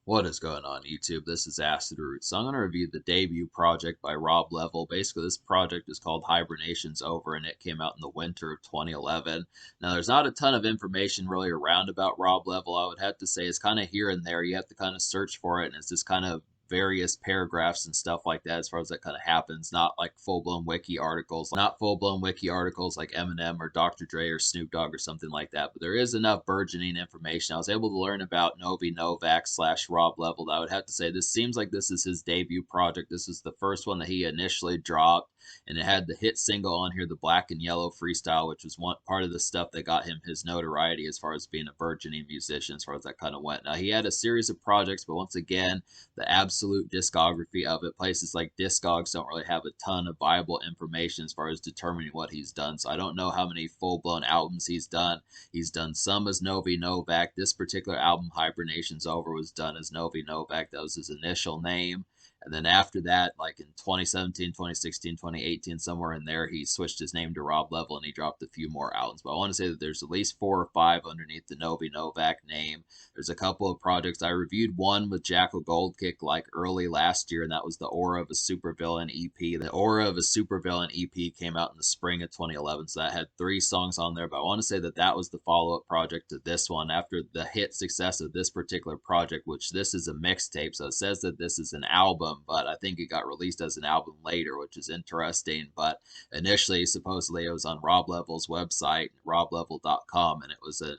What is going on YouTube? This is Acid Root. So I'm going to review the debut project by Rob Level. Basically, this project is called Hibernation's Over, and it came out in the winter of 2011. Now, there's not a ton of information really around about Rob Level. I would have to say it's kind of here and there. You have to kind of search for it, and it's just kind of various paragraphs and stuff like that as far as that kind of happens. Not like full-blown wiki articles, not full-blown wiki articles like Eminem or Dr. Dre or Snoop Dogg or something like that. But there is enough burgeoning information. I was able to learn about Novi Novak slash Rob Level. I would have to say this seems like this is his debut project. This is the first one that he initially dropped, and it had the hit single on here, the Black and Yellow Freestyle, which was one part of the stuff that got him his notoriety as far as being a burgeoning musician, as far as that kind of went. Now, he had a series of projects, but once again, the absolute discography of it, places like Discogs don't really have a ton of viable information as far as determining what he's done. So I don't know how many full-blown albums he's done. He's done some as Novi Novak. This particular album, Hibernation's Over, was done as Novi Novak. That was his initial name. And then after that, like in 2017, 2016, 2018, somewhere in there, he switched his name to Rob Level and he dropped a few more albums. But I want to say that there's at least 4 or 5 underneath the Novi Novak name. There's a couple of projects. I reviewed one with Jackal Goldkick like early last year, and that was the Aura of a Supervillain EP. The Aura of a Supervillain EP came out in the spring of 2011, so that had 3 songs on there. But I want to say that that was the follow-up project to this one after the hit success of this particular project, which this is a mixtape. So it says that this is an album, but I think it got released as an album later, which is interesting. But initially, supposedly, it was on Rob Level's website, roblevel.com, and it was a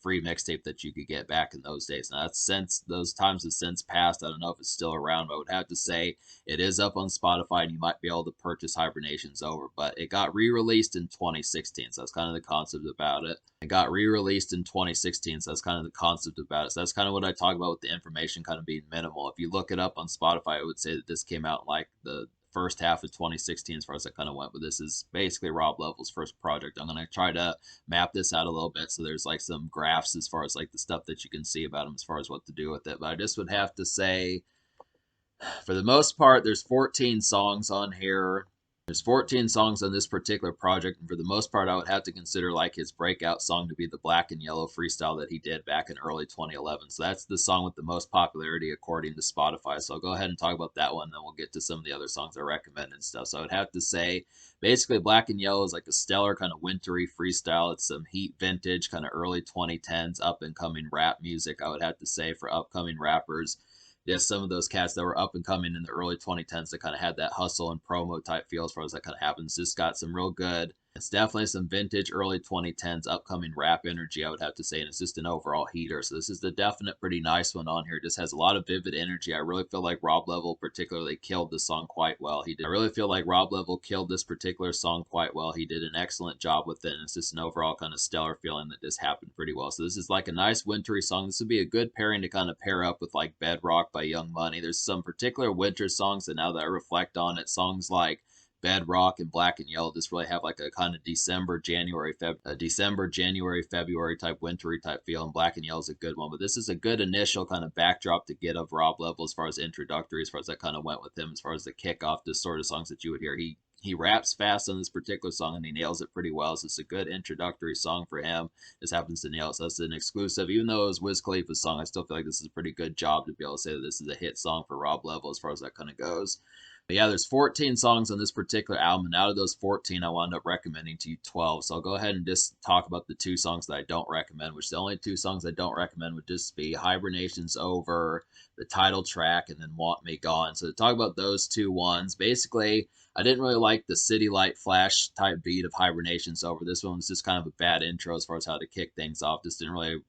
free mixtape that you could get back in those days. Now, that's since those times have since passed. I don't know if it's still around, but I would have to say it is up on Spotify, and you might be able to purchase Hibernation's Over. But it got re-released in 2016, so that's kind of the concept about it. It got re-released in 2016, so that's kind of the concept about it. So that's kind of what I talk about with the information kind of being minimal. If you look it up on Spotify, I would say that this came out like the first half of 2016 as far as that kind of went, but this is basically Rob Level's first project. I'm going to try to map this out a little bit so there's like some graphs as far as like the stuff that you can see about him as far as what to do with it. But I just would have to say, for the most part, there's 14 songs on here. There's 14 songs on this particular project, and for the most part, I would have to consider like his breakout song to be the Black and Yellow Freestyle that he did back in early 2011. So that's the song with the most popularity according to Spotify. So I'll go ahead and talk about that one, then we'll get to some of the other songs I recommend and stuff. So I would have to say, basically, Black and Yellow is like a stellar kind of wintry freestyle. It's some heat vintage, kind of early 2010s up and coming rap music, I would have to say, for upcoming rappers. Yes, some of those cats that were up and coming in the early 2010s that kind of had that hustle and promo type feel as far as that kind of happens. Just got some real good. It's definitely some vintage early 2010s upcoming rap energy, I would have to say, and it's just an overall heater. So this is the definite pretty nice one on here. It just has a lot of vivid energy. I really feel like Rob Level particularly killed the song quite well. He did. I really feel like Rob Level killed this particular song quite well. He did an excellent job with it, and it's just an overall kind of stellar feeling that just happened pretty well. So this is like a nice wintry song. This would be a good pairing to kind of pair up with like Bedrock by Young Money. There's some particular winter songs that now that I reflect on it, songs like Bedrock and Black and Yellow just really have like a kind of December, January, February type wintry type feel, and Black and Yellow is a good one. But this is a good initial kind of backdrop to get of Rob Level as far as introductory, as far as that kind of went with him, as far as the kickoff, the sort of songs that you would hear. He raps fast on this particular song and he nails it pretty well. So it's a good introductory song for him. This happens to nail it. So it's an exclusive. Even though it was Wiz Khalifa's song, I still feel like this is a pretty good job to be able to say that this is a hit song for Rob Level as far as that kind of goes. But yeah, there's 14 songs on this particular album, and out of those 14, I wound up recommending to you 12. So I'll go ahead and just talk about the 2 songs that I don't recommend, which the only 2 songs I don't recommend would just be Hibernation's Over, the title track, and then Want Me Gone. So to talk about those 2 ones, basically, I didn't really like the City Light Flash type beat of Hibernation's Over. This one was just kind of a bad intro as far as how to kick things off. This didn't really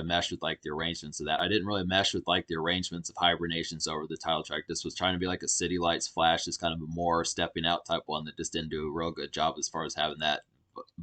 mesh with like the arrangements of that. I didn't really mesh with like the arrangements of Hibernations over the title track. This was trying to be like a City Lights Flash, just kind of a more stepping out type one that just didn't do a real good job as far as having that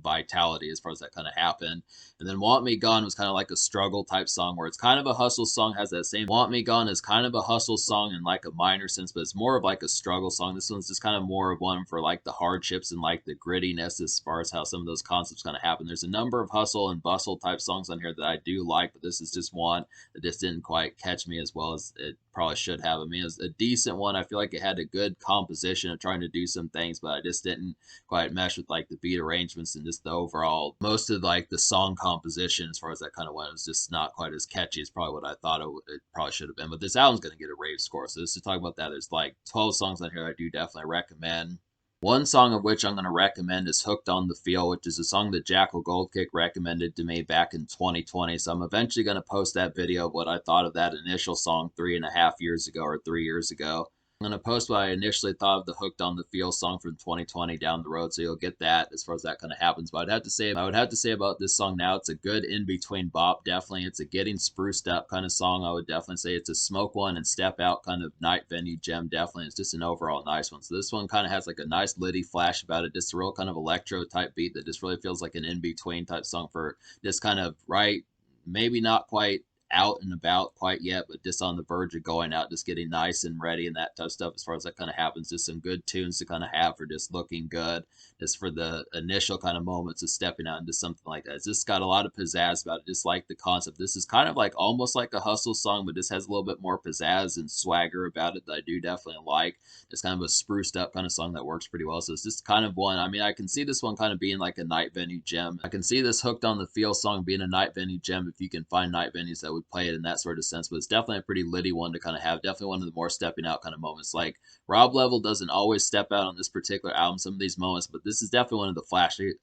vitality as far as that kind of happened. And then Want Me Gone was kind of like a struggle type song where it's kind of a hustle song, has that same Want Me Gone is kind of a hustle song in like a minor sense, but it's more of like a struggle song. This one's just kind of more of one for like the hardships and like the grittiness as far as how some of those concepts kind of happen. There's a number of hustle and bustle type songs on here that I do like, but this is just one that just didn't quite catch me as well as it probably should have. I mean, it was a decent one. I feel like it had a good composition of trying to do some things, but I just didn't quite mesh with like the beat arrangements and just the overall most of like the song composition as far as that kind of went. It was just not quite as catchy as probably what I thought it probably should have been. But this album's gonna get a rave score. So just to talk about that, there's like 12 songs on here I do definitely recommend. One song of which I'm going to recommend is Hooked on the Feel, which is a song that Jackal Goldkick recommended to me back in 2020. So I'm eventually going to post that video of what I thought of that initial song 3.5 years ago or 3 years ago. I'm going to post what I initially thought of the Hooked on the Feel song from 2020 down the road, so you'll get that as far as that kind of happens. But I would have to say about this song now, it's a good in-between bop, definitely. It's a getting spruced up kind of song. I would definitely say it's a smoke one and step out kind of night venue gem, definitely. It's just an overall nice one. So this one kind of has like a nice litty flash about it, just a real kind of electro type beat that just really feels like an in-between type song for just kind of right, maybe not quite out and about quite yet, but just on the verge of going out, just getting nice and ready and that type of stuff as far as that kind of happens. Just some good tunes to kind of have for just looking good, just for the initial kind of moments of stepping out into something like that. It's just got a lot of pizzazz about it, just like the concept. This is kind of like almost like a hustle song, but just has a little bit more pizzazz and swagger about it that I do definitely like. It's kind of a spruced up kind of song that works pretty well. So it's just kind of one, I mean, I can see this one kind of being like a night venue gem. I can see this Hooked on the Feel song being a night venue gem if you can find night venues that would play it in that sort of sense, but it's definitely a pretty litty one to kind of have. Definitely one of the more stepping out kind of moments. Like Rob Level doesn't always step out on this particular album, some of these moments, but this is definitely one of the flashy.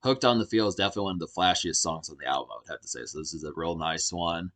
Hooked on the Feel is definitely one of the flashiest songs on the album, I would have to say. So this is a real nice one.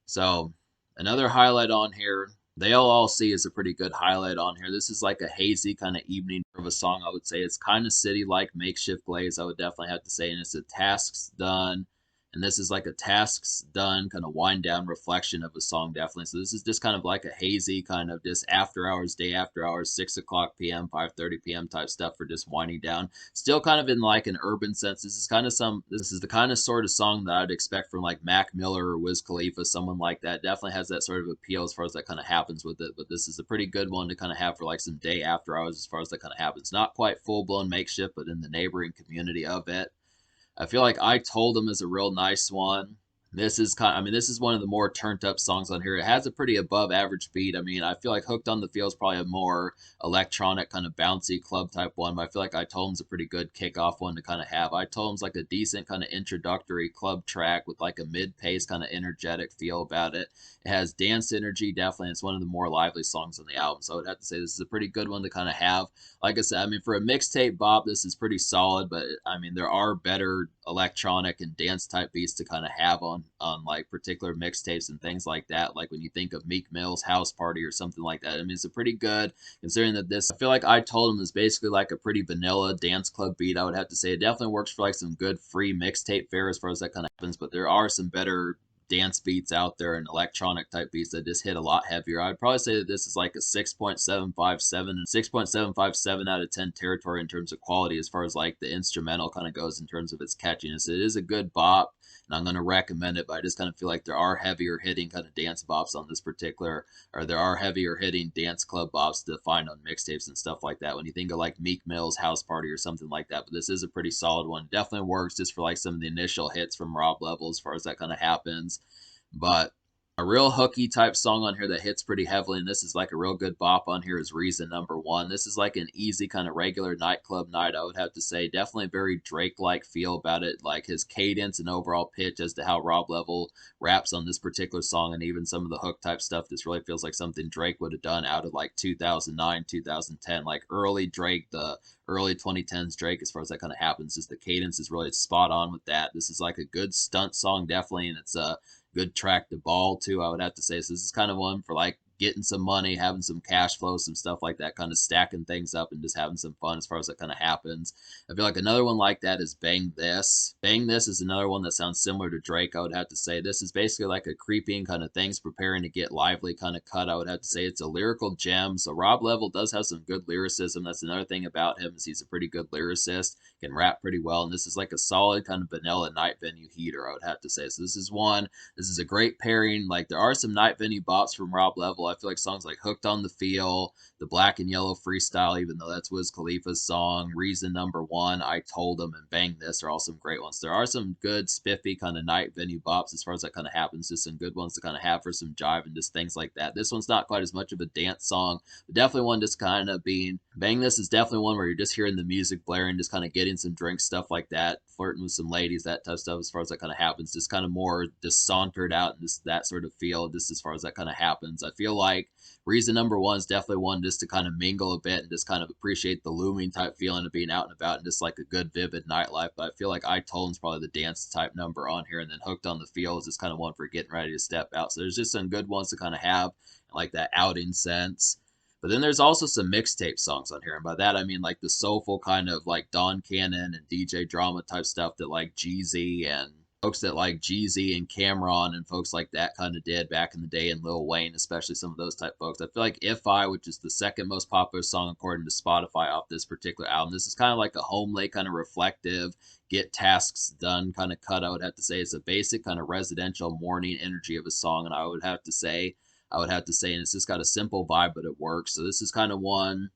So another highlight on here, They'll All See is a pretty good highlight on here. This is like a hazy kind of evening of a song, I would say. It's kind of city-like makeshift glaze, I would definitely have to say. And it's a Tasks Done. And this is like a tasks done kind of wind down reflection of a song, definitely. So this is just kind of like a hazy kind of just after hours, day after hours, 6 o'clock p.m., 5:30 p.m. type stuff for just winding down. Still kind of in like an urban sense. This is the kind of sort of song that I'd expect from like Mac Miller or Wiz Khalifa, someone like that. Definitely has that sort of appeal as far as that kind of happens with it. But this is a pretty good one to kind of have for like some day after hours as far as that kind of happens. Not quite full blown makeshift, but in the neighboring community of it. I feel like I Told Him is a real nice one. I mean, this is one of the more turned up songs on here. It has a pretty above average beat. I mean, I feel like Hooked on the Feel is probably a more electronic kind of bouncy club type one, but I feel like I Told Him's a pretty good kickoff one to kind of have. I Told Him's like a decent kind of introductory club track with like a mid pace kind of energetic feel about it. It has dance energy, definitely. It's one of the more lively songs on the album, so I would have to say this is a pretty good one to kind of have. Like I said, I mean, for a mixtape bop, this is pretty solid, but I mean, there are better electronic and dance type beats to kind of have on like particular mixtapes and things like that. Like when you think of Meek Mill's House Party or something like that. I mean, it's a pretty good, considering that this, I feel like I Told Him is basically like a pretty vanilla dance club beat. I would have to say it definitely works for like some good free mixtape fare as far as that kind of happens, but there are some better dance beats out there and electronic type beats that just hit a lot heavier. I'd probably say that this is like a 6.757 and 6.757 out of 10 territory in terms of quality as far as like the instrumental kind of goes in terms of its catchiness. It is a good bop and I'm going to recommend it, but I just kind of feel like there are heavier hitting kind of dance bops on this particular, or there are heavier hitting dance club bops to find on mixtapes and stuff like that when you think of like Meek Mill's House Party or something like that. But this is a pretty solid one. Definitely works just for like some of the initial hits from Rob Level as far as that kind of happens. But a real hooky type song on here that hits pretty heavily, and this is like a real good bop on here, is Reason Number One. This is like an easy kind of regular nightclub night, I would have to say. Definitely very Drake-like feel about it, like his cadence and overall pitch as to how Rob Level raps on this particular song, and even some of the hook type stuff. This really feels like something Drake would have done out of like 2009, 2010, like early Drake, the early 2010s Drake as far as that kind of happens. Just the cadence is really spot on with that. This is like a good stunt song, definitely, and it's a good track to ball to, I would have to say. So this is kind of one for like getting some money, having some cash flow, some stuff like that, kind of stacking things up and just having some fun as far as that kind of happens. I feel like another one like that is Bang This. Bang This is another one that sounds similar to Drake, I would have to say. This is basically like a creeping kind of things preparing to get lively kind of cut, I would have to say. It's a lyrical gem. So Rob Level does have some good lyricism. That's another thing about him, is he's a pretty good lyricist, can rap pretty well, and this is like a solid kind of vanilla night venue heater, I would have to say. So this is a great pairing. Like there are some night venue bops from Rob Level I feel like songs like Hooked on the Feel, the Black and Yellow Freestyle, even though that's Wiz Khalifa's song, Reason Number One, I Told Him, and Bang This are all some great ones. There are some good, spiffy kind of night venue bops as far as that kind of happens. Just some good ones to kind of have for some jive and just things like that. This one's not quite as much of a dance song, but definitely one just kind of being Bang This is definitely one where you're just hearing the music blaring, just kind of getting some drinks, stuff like that, flirting with some ladies, that type of stuff as far as that kind of happens. Just kind of more just sauntered out and just that sort of feel, just as far as that kind of happens. I feel like Reason Number One is definitely one just to kind of mingle a bit and just kind of appreciate the looming type feeling of being out and about and just like a good vivid nightlife. But I feel like I Told is probably the dance type number on here, and then Hooked on the Feel is just kind of one for getting ready to step out. So there's just some good ones to kind of have like that outing sense. But then there's also some mixtape songs on here, and by that I mean like the soulful kind of like Don Cannon and DJ Drama type stuff that like Jeezy and folks that like Jeezy and Cameron and folks like that kind of did back in the day, and Lil Wayne, especially some of those type folks. I feel like If I, which is the second most popular song according to Spotify off this particular album, this is kind of like a homely, kind of reflective, get tasks done kind of cut. I would have to say it's a basic kind of residential morning energy of a song, and I would have to say, and it's just got a simple vibe, but it works. So this is kind of one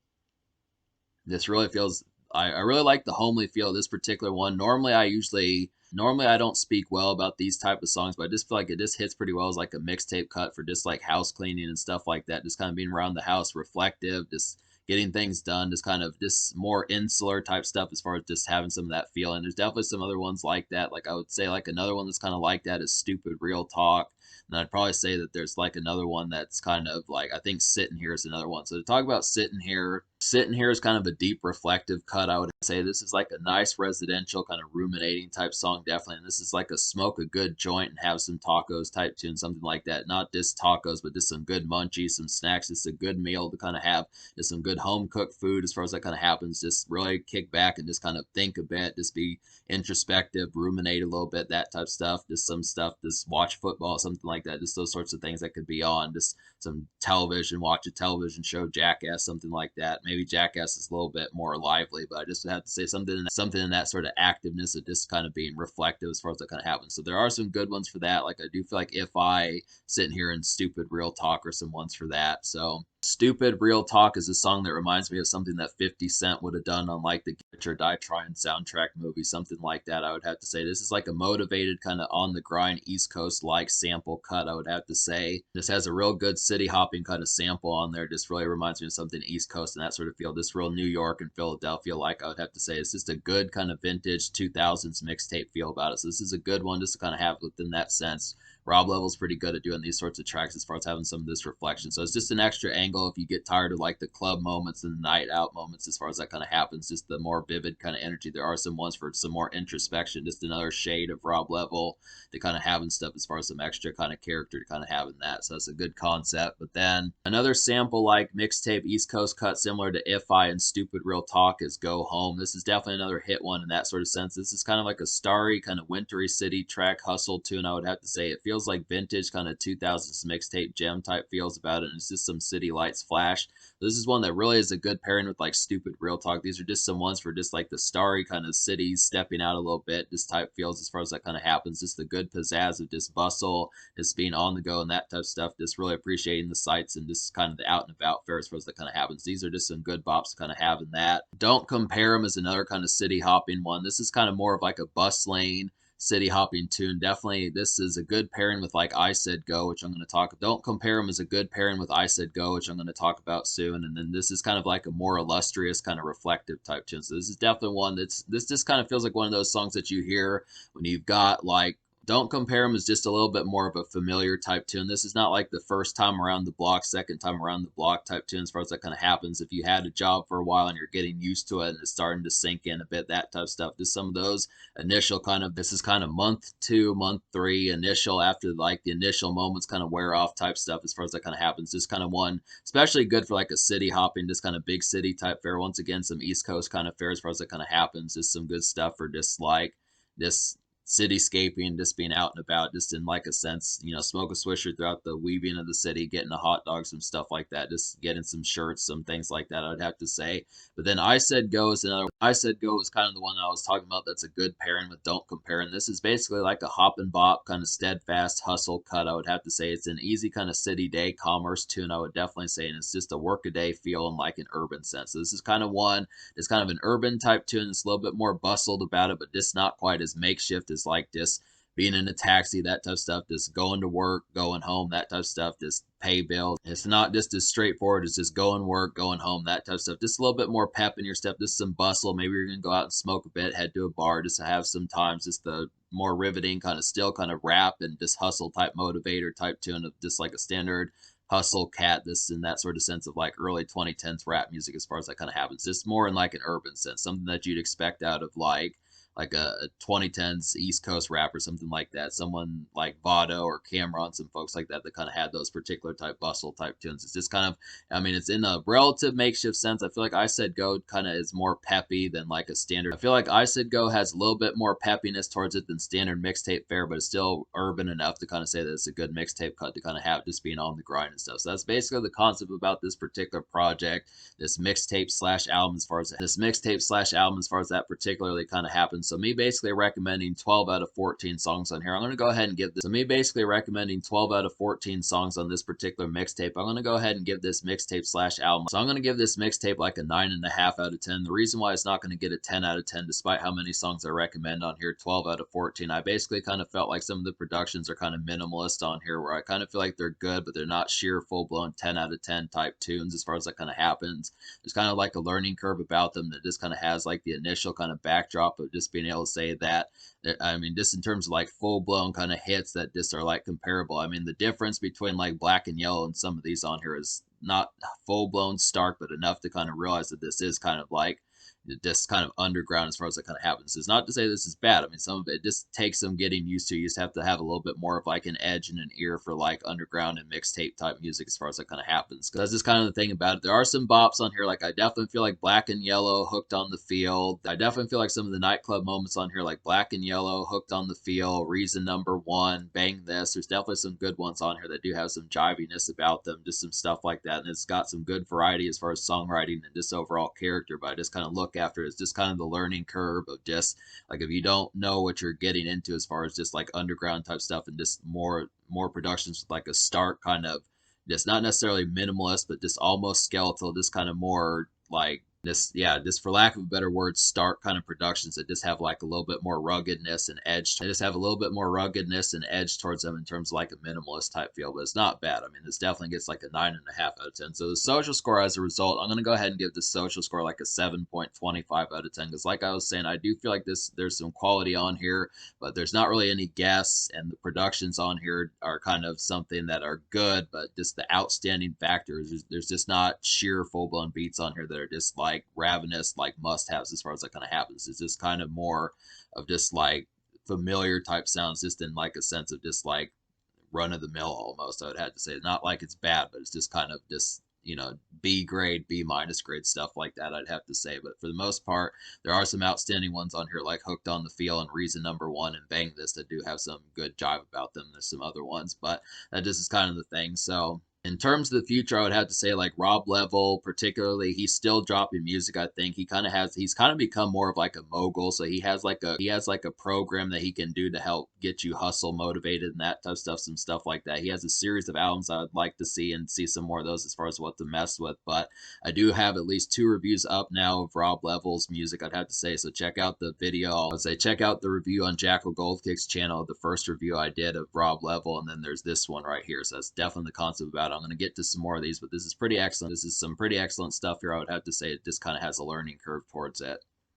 this really feels. I really like the homely feel of this particular one. Normally I don't speak well about these type of songs, but I just feel like it just hits pretty well as like a mixtape cut for just like house cleaning and stuff like that. Just kind of being around the house, reflective, just getting things done, just kind of just more insular type stuff as far as just having some of that feeling. There's definitely some other ones like that. Like I would say like another one that's kind of like that is Stupid Real Talk. And I'd probably say that there's like another one that's kind of like, I think Sitting Here is another one. So to talk about Sitting Here is kind of a deep reflective cut. I would say this is like a nice residential kind of ruminating type song, definitely. And this is like a smoke a good joint and have some tacos type tune, something like that. Not just tacos, but just some good munchies, some snacks. It's a good meal to kind of have. Just some good home cooked food as far as that kind of happens. Just really kick back and just kind of think a bit, just be introspective, ruminate a little bit, that type of stuff. Just some stuff, just watch football, something like that. Just those sorts of things that could be on. Just some television, watch a television show, Jackass, something like that. Maybe Jackass is a little bit more lively, but I just have to say something in that sort of activeness of just kind of being reflective as far as that kind of happens. So there are some good ones for that. Like I do feel like If I, Sitting Here, and Stupid Real Talk are some ones for that. So Stupid Real Talk is a song that reminds me of something that 50 Cent would have done on like the Get Rich or Die Trying soundtrack movie, something like that. I would have to say this is like a motivated kind of on the grind East Coast like sample cut. I would have to say this has a real good city hopping kind of sample on there. Just really reminds me of something East Coast and that sort of feel. This real New York and Philadelphia like. I would have to say it's just a good kind of vintage 2000s mixtape feel about it. So this is a good one just to kind of have within that sense. Rob Level's pretty good at doing these sorts of tracks as far as having some of this reflection. So it's just an extra angle if you get tired of like the club moments and the night out moments as far as that kind of happens, just the more vivid kind of energy. There are some ones for some more introspection, just another shade of Rob Level to kind of having stuff as far as some extra kind of character to kind of having that. So that's a good concept. But then another sample like mixtape East Coast cut similar to If I and Stupid Real Talk is Go Home. This is definitely another hit one in that sort of sense. This is kind of like a starry, kind of wintry city track hustle tune, I would have to say. It feels like vintage kind of 2000s mixtape gem type feels about it, and it's just some city lights flash. This is one that really is a good pairing with like Stupid Real Talk. These are just some ones for just like the starry kind of cities stepping out a little bit, just type feels as far as that kind of happens. Just the good pizzazz of just bustle, just being on the go and that type of stuff. Just really appreciating the sights and just kind of the out and about fare as far as that kind of happens. These are just some good bops to kind of have in that. Don't Compare Them is another kind of city hopping one. This is kind of more of like a bus lane city hopping tune. Definitely this is a good pairing with like I Said Go, which I'm going to talk. Don't Compare Them is a good pairing with I Said Go, which I'm going to talk about soon. And then this is kind of like a more illustrious kind of reflective type tune. So this is definitely one this just kind of feels like one of those songs that you hear when you've got like Don't Compare Them is just a little bit more of a familiar type tune. This is not like the first time around the block, second time around the block type tune as far as that kind of happens. If you had a job for a while and you're getting used to it and it's starting to sink in a bit, that type of stuff. Just some of those initial kind of, this is kind of month 2, month 3, initial after like the initial moments kind of wear off type stuff as far as that kind of happens. Just kind of one, especially good for like a city hopping, just kind of big city type fare. Once again, some East Coast kind of fare as far as that kind of happens. Just some good stuff for just like this cityscaping, just being out and about, just in like a sense, smoke a swisher throughout the weaving of the city, getting a hot dog, some stuff like that, just getting some shirts, some things like that, I'd have to say. But then I Said Go is another. I Said Go is kind of the one I was talking about. That's a good pairing with Don't Compare, and this is basically like a hop and bop kind of steadfast hustle cut. I would have to say it's an easy kind of city day commerce tune. I would definitely say, and it's just a workaday feel in like an urban sense. So this is kind of one. It's kind of an urban type tune. It's a little bit more bustled about it, but just not quite as makeshift as like this being in a taxi, that type of stuff, just going to work, going home, that type of stuff, just pay bills. It's not just as straightforward as just going work, going home, that type of stuff. Just a little bit more pep in your step, just some bustle. Maybe you're gonna go out and smoke a bit, head to a bar, just to have some times, just the more riveting kind of still kind of rap and just hustle type motivator type tune of just like a standard hustle cat, this in that sort of sense of like early 2010s rap music as far as that kind of happens. Just more in like an urban sense, something that you'd expect out of like a 2010s East Coast rap or something like that. Someone like Vado or Cameron, some folks like that that kind of had those particular type bustle type tunes. It's just kind of, I mean, it's in a relative makeshift sense. I feel like I Said Go kind of is more peppy than like a standard. I feel like I Said Go has a little bit more peppiness towards it than standard mixtape fare, but it's still urban enough to kind of say that it's a good mixtape cut to kind of have just being on the grind and stuff. So that's basically the concept about this particular project, this mixtape slash album as far as that particularly kind of happens. So me basically recommending 12 out of 14 songs on here. I'm going to go ahead and give this. So me basically recommending 12 out of 14 songs on this particular mixtape. I'm going to go ahead and give this mixtape slash album. So I'm going to give this mixtape like a 9.5 out of 10. The reason why it's not going to get a 10 out of 10, despite how many songs I recommend on here, 12 out of 14. I basically kind of felt like some of the productions are kind of minimalist on here, where I kind of feel like they're good, but they're not sheer full blown 10 out of 10 type tunes as far as that kind of happens. There's kind of like a learning curve about them that just kind of has like the initial kind of backdrop of just being able to say that. I mean, just in terms of like full blown kind of hits that just are like comparable. I mean, the difference between like Black and Yellow and some of these on here is not full blown stark, but enough to kind of realize that this is kind of like just kind of underground as far as that kind of happens. It's not to say this is bad. I mean, some of it just takes some getting used to. You just have to have a little bit more of like an edge and an ear for like underground and mixtape type music as far as that kind of happens. Because that's just kind of the thing about it. There are some bops on here. Like I definitely feel like Black and Yellow, Hooked on the Field. I definitely feel like some of the nightclub moments on here, like Black and Yellow, Hooked on the Field, Reason Number One, Bang This. There's definitely some good ones on here that do have some jiviness about them, just some stuff like that. And it's got some good variety as far as songwriting and just overall character. But I just kind of look after it as just kind of the learning curve of just like if you don't know what you're getting into as far as just like underground type stuff and just more productions with like a stark kind of just not necessarily minimalist but just almost skeletal, just kind of more like just for lack of a better word, stark kind of productions that just have like a little bit more ruggedness and edge. They just have a little bit more ruggedness and edge towards them in terms of like a minimalist type feel, but it's not bad. I mean, this definitely gets like a 9.5 out of 10. So the social score as a result, I'm gonna go ahead and give the social score like a 7.25 out of 10. Because like I was saying, I do feel like there's some quality on here, but there's not really any guests, and the productions on here are kind of something that are good, but just the outstanding factors, there's just not sheer full blown beats on here that are just like ravenous like must haves as far as that kind of happens. It's just kind of more of just like familiar type sounds, just in like a sense of just like run of the mill almost. I would have to say, not like it's bad, but it's just kind of just B grade, B minus grade stuff like that, I'd have to say. But for the most part, there are some outstanding ones on here like Hooked on the Feel and Reason Number One and Bang This that do have some good jive about them. There's some other ones, but that just is kind of the thing. So in terms of the future, I would have to say like Rob Level, particularly, he's still dropping music. I think he's kind of become more of like a mogul. So he has like a program that he can do to help get you hustle motivated and that type of stuff, some stuff like that. He has a series of albums I would like to see and see some more of those as far as what to mess with. But I do have at least 2 reviews up now of Rob Level's music, I'd have to say. So check out the video. I'd say check out the review on Jackal Goldkick's channel, the first review I did of Rob Level, and then there's this one right here. So that's definitely the concept about it. I'm going to get to some more of these, but this is pretty excellent. This is some pretty excellent stuff here. I would have to say it just kind of has a learning curve towards it.